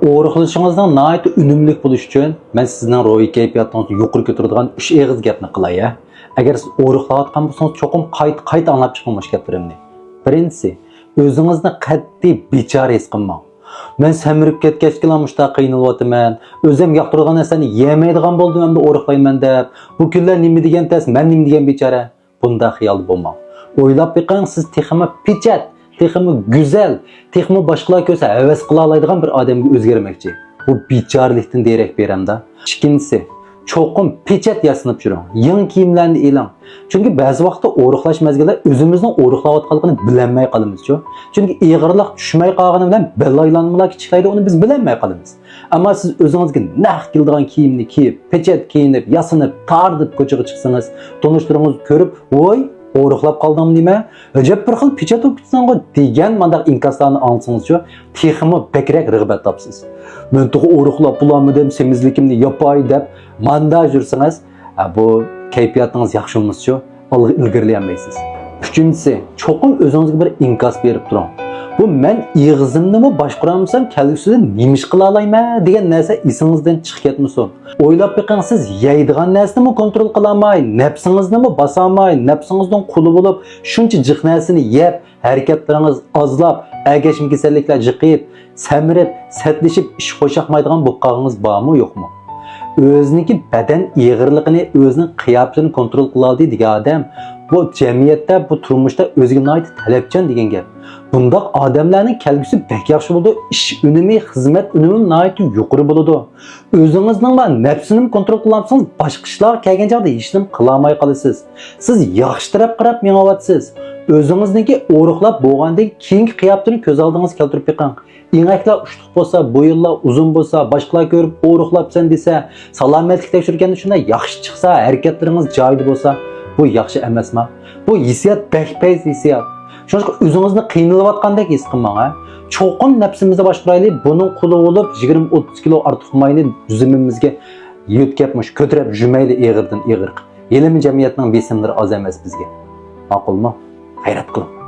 O'riqlashingizning nihoyatda unumli bo'lishi uchun men sizning ruhiy kayfiyatingizni yuqori ko'taradigan 3 eg'iz gapni qilay. Agar siz o'riqlayotgan bo'lsangiz, cho'qim qayta anglab chiqmoq gaplarimni. Birinchisi, o'zingizni qat'iy bechora his qilmang. Men samirib ketgachgina mushta qiynalyapman. O'zim yoqtirgan narsani yemaydigan bo'ldim, endi o'riqlayman deb. Bu kunlar nima degan tas, men nima degan bechora? Bunda xiyol bo'lmang. O'ylab beqing, siz texmi pichat, texmi go'zal, texmi boshqalar ko'rsa havas qila oladigan bir odamga o'zgarmoqchi. Bu bechorlikdan derak beramda. Ikkinchisi, cho'qim pechat yasinib yuring. Yangi kiyimlarni elang. Chunki ba'zi vaqtda o'riqlash mezgilida o'zimizning o'riqlayotganligini bilmay qolamiz-ku. Chunki ig'irlik tushmay qolgani bilan belaylanmalar kichiklaydi, uni biz bilmay qolamiz. Ammo siz o'zingizga naq keladigan kiyimni kiyib, pechat kiyinib, yasinib, tardib ko'chaga chiqsangiz, tanishtiringiz ko'rib, "Voy, o'riqlab qoldim nima? Ajab bir xil pechat o'p ketsango" degan mandaq inkaslarni olsangiz-ku, texmi bekrak rag'bat topsiz. Men to'g'ri o'riqlab bulamdim, semizlikimni yapay deb manda yursangiz, bu kayfiyatingiz yaxshi bo'lmasa-ku, ilgirlayolmaysiz. Uchinchisi, cho'qim o'zingizga bir inkas berib turing. Bu men ig'izimni boshqaramsam, kelgusida nima ish qila olayman degan narsa esingizdan chiqib ketmasin. O'ylab beqing, siz yeydigan narsani kontrol qila olmay, nafsingizni bosa olmay, nafsingizdan quli bo'lib, shuncha jiq narsani yeb, harakatlaringiz ozlab, agashim kasalliklar jiqib, samirib, satlashib, ish qo'shaqmaydigan bo'lganingiz bormi, yo'qmi? O'ziniki badan ig'irligini, o'zining qiyofatini kontrol qila oldi degan odam bu jamiyatda, bu turmushda o'ziga nihoyat talabchan degan gap. Bundaq odamlarning kelgusi bek yaxshi bo'ladi, ish unumi, xizmat unumi nihoyat yuqori bo'ladi. O'zingizning va nafsini kontrol qilsangiz, boshqa ishlar kelgan joyda hech nima qila olmay qolasiz. Siz yaxshi taraf qarab menyapsiz. O'zingizniki o'riqlab bo'lgandan keyingi qiyofatini ko'z oldingizga keltirib beqing. İnəklər uçluq bolsa, boyunlar uzun bolsa, başqalar görüb o'riqlabsan desa, salomatlik tekshirganda shunda yaxshi chiqsa, harakatlaringiz joyida bolsa, bu yaxshi emasmi? Bu hissiyat bekpayz hissiyat. Shuning uchun o'zingizni qiynalayotgandek his qilmang, ha. Cho'qim nafsimizni boshqaraylik, buning quli bo'lib 20-30 kilo ortiq mayni yuzimizga yo'tkapmish, ko'tarib jumayli ig'irdan ig'ir. Yelimi jamiyatning besimlari oz emas bizga. Ma'qulmi? Hayrat qiling.